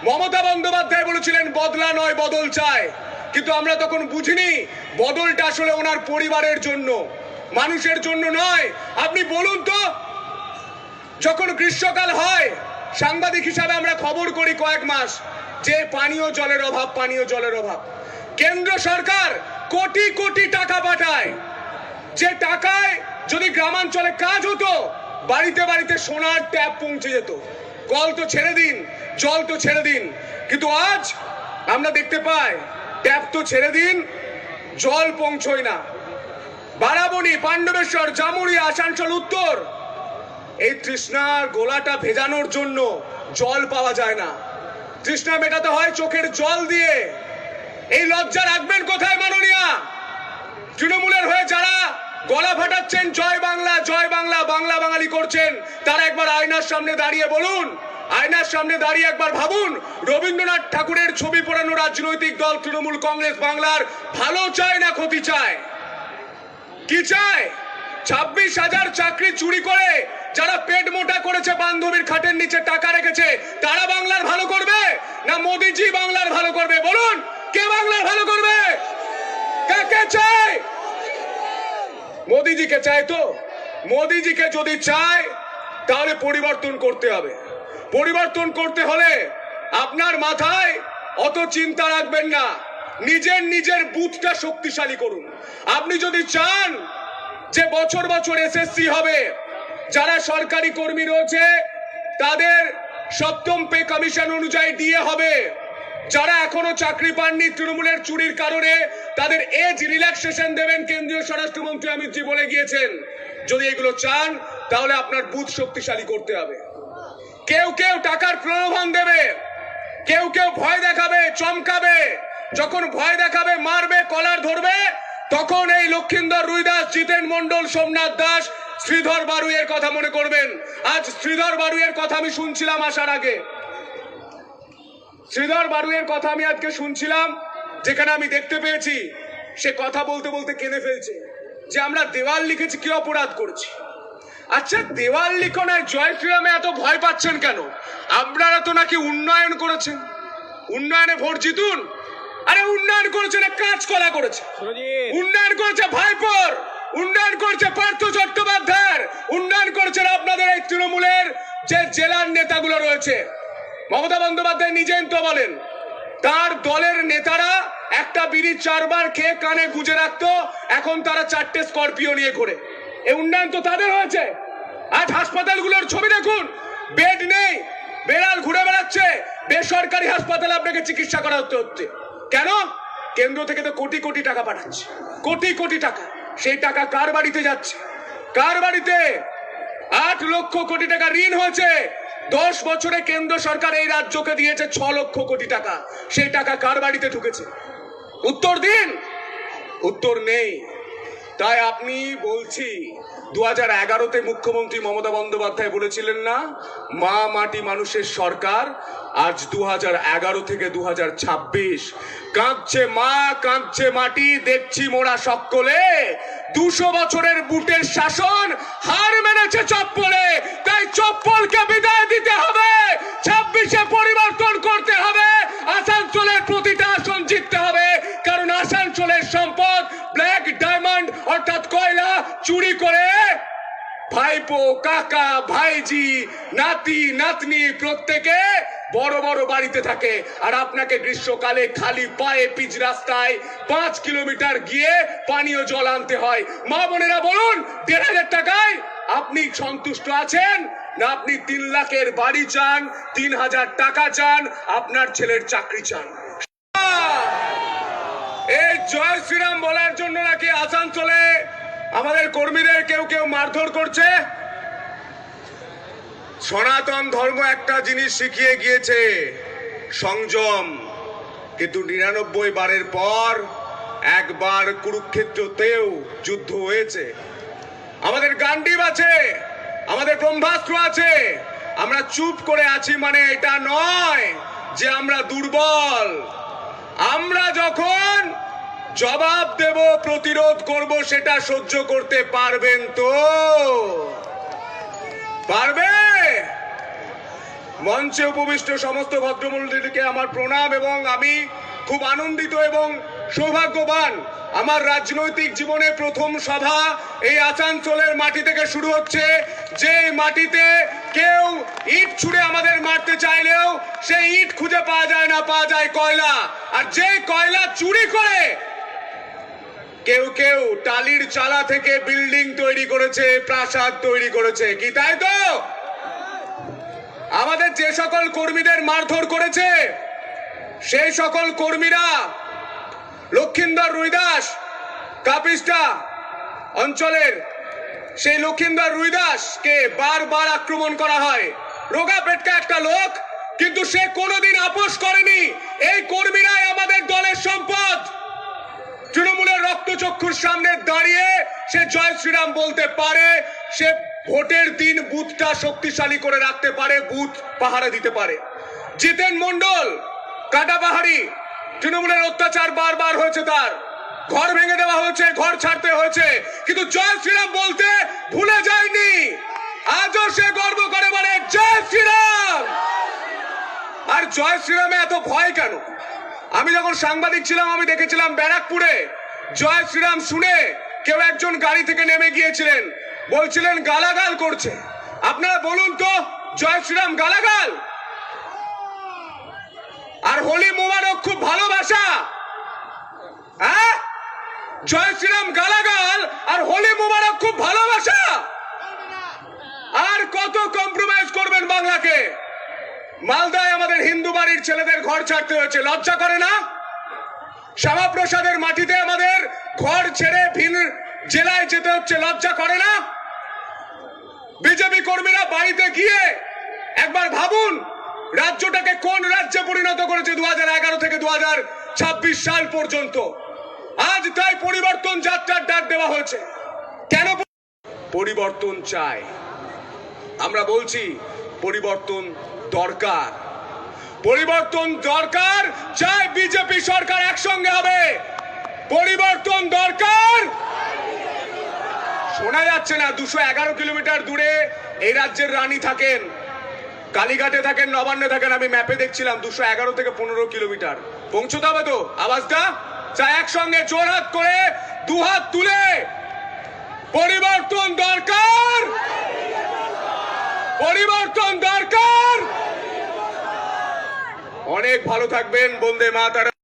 মমতা বন্দ্যোপাধ্যায় বলেছিলেন বদলা নয় বদল চায়, কিন্তু আমরা তখন বুঝিনি বদলটা আসলে ওনার পরিবারের জন্য, মানুষের জন্য নয়। আপনি বলুন তো, যখন গ্রীষ্মকাল হয় সাংবাদিক হিসাবে আমরা খবর করি কয়েক মাস যে পানীয় জলের অভাব, পানীয় জলের অভাব। কেন্দ্র সরকার কোটি কোটি টাকা পাঠায়, যে টাকায় যদি গ্রামাঞ্চলে কাজ হতো বাড়িতে বাড়িতে সোনার ট্যাপ পৌঁছে যেত। কল তো ছেড়ে দিন, জল তো ছেড়ে দিন, কিন্তু আজ আমরা দেখতে পাই ট্যাপ তো ছেড়ে দিন, জল পৌঁছয় না। বারাবণী, পাণ্ডবেশ্বর, জামুরিয়া, আসানসোল উত্তর, এই তৃষ্ণার গোলাটা ভেজানোর জন্য জল পাওয়া যায় না। তৃষ্ণা মেটাতে হয় চোখের জল দিয়ে। এই লজ্জা রাখবেন কোথায় মাননীয়া? তৃণমূলের হয়ে যারা গলা ফাটাচ্ছেন জয় বাংলা জয় বাংলা, বাংলা বাঙালি করছেন, তারা একবার আয়নার সামনে দাঁড়িয়ে বলুন, আয়নার সামনে দাঁড়িয়ে একবার ভাবুন, রবীন্দ্রনাথ ঠাকুরের ছবি পড়ানো রাজনৈতিক দল তৃণমূল কংগ্রেস বাংলার ভালো চায় না ক্ষতি চায়? কি চায়? 26,000 চাকরি চুরি করে যারা পেট মোটা করেছে, বান্ধবীর খাটের নিচে টাকা রেখেছে, তারা বাংলার ভালো করবে না মোদিজি বাংলার ভালো করবে? বলুন, কে বাংলার ভালো করবে? কাকে চায়? মোদিজিকে চায় তো? মোদিজিকে যদি চায় তাহলে পরিবর্তন করতে হবে। পরিবর্তন করতে হলে আপনার মাথায় অত চিন্তা রাখবেন না, নিজের বুথটা শক্তিশালী করুন। আপনি যদি চান যে বছর বছর এসএসসি হবে, যারা সরকারি কর্মী রয়েছে তাদের সপ্তম পে কমিশন অনুযায়ী ডিএ হবে, যারা এখনো চাকরি পাননি তৃণমূলের চুরির কারণে তাদের এজ রিল্যাক্সেশন দেবেন, কেন্দ্রীয় স্বরাষ্ট্রমন্ত্রী অমিত জি বলে গিয়েছেন। যদি এগুলো চান তাহলে আপনার বুথ শক্তিশালী করতে হবে। কেউ কেউ টাকার প্রলোভন দেবে, কেউ কেউ ভয় দেখাবে, চমকাবে। যখন ভয় দেখাবে, মারবে, কলার ধরবে, তখন এই লক্ষিন্দর রুইদাস, জিতেন মন্ডল, সোমনাথ দাস, শ্রীধর বারুইয়ের কথা মনে করবেন। আজ শ্রীধর বারুইয়ের কথা আমি শুনছিলাম আসার আগে, শ্রীধর বারুইয়ের কথা আমি আজকে শুনছিলাম, যেখানে আমি দেখতে পেয়েছি সে কথা বলতে বলতে কেঁদে ফেলছে যে আমরা দেওয়াল লিখেছি, কি অপরাধ করেছি? আচ্ছা, দেওয়াল লিখনের জয় শ্রীরামে এত ভয় পাচ্ছেন কেন? আপনারা তো নাকি উন্নয়ন করেছেন, উন্নয়নে ভোট জিতুন। আরে উন্নয়ন করেছেন, কাঁচকলা করেছে, উন্নয়ন করেছে ভাইপোর, উন্নয়ন করেছে পার্থ চট্টোপাধ্যায়ের, উন্নয়ন করেছেন আপনাদের এই তৃণমূলের যে জেলার নেতাগুলো রয়েছে। মমতা বন্দ্যোপাধ্যায় নিজেই তো বলেন তার দলের নেতারা একটা বিড়ি 4 বার খেয়ে কানে গুজে রাখতো, এখন তারা 4টে স্করপিও নিয়ে ঘোরে। এই উন্নয়ন তো তাদের হয়েছে। আজ হাসপাতালগুলোর ছবি দেখুন, বেড নেই, বেড়াল ঘুরে বেড়াচ্ছে, বেসরকারি হাসপাতালে আপনাকে চিকিৎসা করা হচ্ছে। কেন? কেন্দ্র থেকে তো কোটি কোটি টাকা পাঠাচ্ছে, কোটি কোটি টাকা। সেই টাকা কার বাড়িতে যাচ্ছে? কার বাড়িতে? 8 লক্ষ কোটি টাকা ঋণ হয়েছে। 10 বছরে কেন্দ্র সরকার এই রাজ্যকে দিয়েছে 6 লক্ষ কোটি টাকা। সেই টাকা কার বাড়িতে ঢুকেছে? উত্তর দিন। উত্তর নেই। তাই আপনি বলছি, 2011-তে মুখ্যমন্ত্রী মমতা বন্দ্যোপাধ্যায় বলেছিলেন না, মা মাটি মানুষের সরকার। আজ 2011 থেকে 2026, কাঁদছে মা, কাঁদছে মাটি, দেখছি মোরা সকলে। 200 বছরের বুটের শাসন হার মেনেছে চপ্পলে, তাই চপ্পলকে বিদায় দিতে হবে। 26-এ পরিবর্তন করতে হবে, আসানসোলের প্রতিটা আসন জিততে হবে, কারণ আসানসোলের সম্পদ ব্ল্যাক ডায়মন্ড অর্থাৎ কয়লা চুরি করে ভাইপো, কাকা, ভাইজি, নাতি, নাতনি প্রত্যেকে বড় বড় বাড়িতে থাকে। আর আপনাকে গ্রীষ্মকালে খালি পায়ে পিচ রাস্তায় 5 কিলোমিটার গিয়ে পানীয় জল আনতে হয়। মা বোনেরা বলুন, 1,500 টাকায় আপনি সন্তুষ্ট আছেন না আপনি 3 লাখের বাড়ি চান, 3,000 টাকা চান, আপনার ছেলের চাকরি চান? এই জয় শ্রীরাম বলার জন্য নাকি আসানসোলে আমাদের কর্মীদের কেউ কেউ মারধর করছে। সনাতন ধর্ম একটা জিনিস শিখিয়ে গিয়েছে, সংযম। কিন্তু 99 বারের পর একবার কুরুক্ষেত্রতেও যুদ্ধ হয়েছে। আমাদের গান্ডীব আছে, আমাদের ব্রহ্মাস্ত্র আছে। আমরা চুপ করে আছি মানে এটা নয় যে আমরা দুর্বল। আমরা যখন জবাব দেব, প্রতিরোধ করব, সেটা সহ্য করতে পারবেন তো? পারবে? মঞ্চে উপবিষ্ট সমস্ত ভদ্রমণ্ডলীকে আমার প্রণাম। এবং আমি খুব আনন্দিত এবং সৌভাগ্যবান, আমার রাজনৈতিক জীবনে প্রথম সভা এই আসানসোলের মাটি থেকে শুরু হচ্ছে, যে মাটিতে কেউ ইট ছুঁড়ে আমাদের মারতে চাইলেও সেই ইট খুঁজে পাওয়া যায় না, পাওয়া যায় কয়লা। আর যে কয়লা চুরি করে কেউ কেউ টালির চালা থেকে বিল্ডিং তৈরি করেছে, প্রাসাদ তৈরি করেছে, কি তাই তো? আমাদের যে সকল কর্মীদের মারধর করেছে সেই সকল কর্মীরা লক্ষিন্দর রুইদাস কাপিস্টা অঞ্চলের, সেই লক্ষিন্দর রুইদাসকে বারবার আক্রমণ করা হয়। রোগা পেটকা একটা লোক, কিন্তু সে কোনোদিন আপোষ করেনি। এই কর্মীরাই আমাদের দলের সম্পদ। তৃণমূলের রক্তচক্ষুর সামনে দাঁড়িয়ে সে জয় শ্রীরাম বলতে পারে, সে ভোটের দিন বুথটা শক্তিশালী করে রাখতে পারে, বুথ পাহারা দিতে পারে। জিতেন মন্ডল কাটা পাহাড়ি, তৃণমূলের অত্যাচার বারবার হয়েছে, তার ঘর ভেঙে দেওয়া হয়েছে, ঘর ছাড়তে হয়েছে, কিন্তু জয় শ্রীরাম বলতে ভুলে যায়নি। আজও সে গর্ব করে বলে জয় শ্রীরাম। আর জয় শ্রীরামে এত ভয় কেন? আমি যখন সাংবাদিক ছিলাম আমি দেখেছিলাম ব্যারাকপুরে জয় শ্রীরাম শুনে কেউ একজন গাড়ি থেকে নেমে গিয়েছিলেন, বলছিলেন গালাগাল করছে। আপনারা বলুন তো, জয় শ্রীরাম গালাগাল? আর হোলি মোবারক খুব ভালোবাসা? হ্যাঁ, জয় শ্রীরাম গালাগাল আর হোলি মোবারক খুব ভালোবাসা? আর কত কম্প্রোমাইজ করবেন বাংলাকে? মালদায় আমাদের হিন্দু বাড়ির ছেলেদের ঘর ছাড়তে হয়েছে, লজ্জা করে না? শ্যামাপ্রসাদের মাটিতে আমাদের ঘর ছেড়ে ভিন জেলায় যেতে হচ্ছে, লজ্জা করে না? বিজেপি কর্মীরা বাড়িতে গিয়ে একবার ভাবুন রাজ্যটাকে কোন রাজ্যে পরিণত করেছে 2011 থেকে 2026 সাল পর্যন্ত। আজ তাই পরিবর্তন যাত্রার ডাক দেওয়া হয়েছে। কেন পরিবর্তন চাই? আমরা বলছি পরিবর্তন দরকার, পরিবর্তন দরকার। চাই বিজেপি সরকার একসঙ্গে হবে, পরিবর্তন দরকার। শোনা যাচ্ছে না 211 কিলোমিটার দূরে এই রাজ্যের রানী থাকেন, কালীঘাটে থাকেন, নবান্নে থাকেন। আমি ম্যাপে দেখছিলাম 211 থেকে 15 কিলোমিটার। পৌঁছতে হবে তো আওয়াজটা? চাই একসঙ্গে জোরহাত করে দুহাত তুলে পরিবর্তন দরকার, পরিবর্তন দরকার। অনেক ভালো থাকবেন। বন্দে মাতরম।